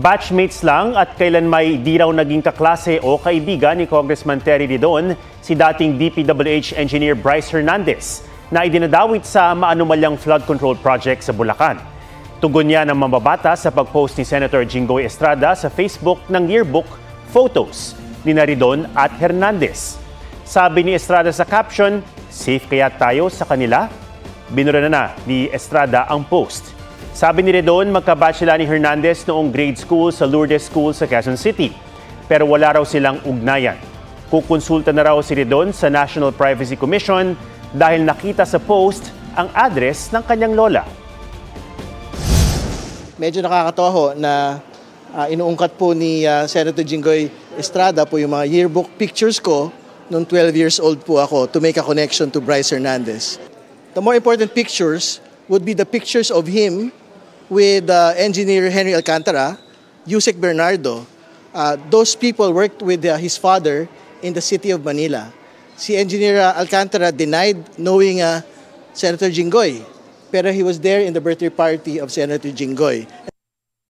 Batchmates lang at kailan may di raw naging kaklase o kaibigan ni Congressman Terry Ridon si dating DPWH engineer Bryce Hernandez na idinadawit sa maanumalyang flood control project sa Bulacan. Tugon niya ng mambabata sa pag-post ni Senator Jinggoy Estrada sa Facebook ng yearbook photos ni Ridon at Hernandez. Sabi ni Estrada sa caption, "Safe kaya tayo sa kanila?" Binura na ni Estrada ang post. Sabi ni Ridon, magkabatch sila ni Hernandez noong grade school sa Lourdes School sa Quezon City. Pero wala raw silang ugnayan. Kukonsulta na raw si Ridon sa National Privacy Commission dahil nakita sa post ang address ng kanyang lola. Medyo nakakatawa ho na inuungkat po ni Senator Jinggoy Estrada po yung mga yearbook pictures ko noong 12 years old po ako to make a connection to Bryce Hernandez. The more important pictures would be the pictures of him with engineer Henry Alcantara, Yusek Bernardo. Those people worked with his father in the city of Manila. Si Engineer Alcantara denied knowing Senator Jinggoy, pero he was there in the birthday party of Senator Jinggoy.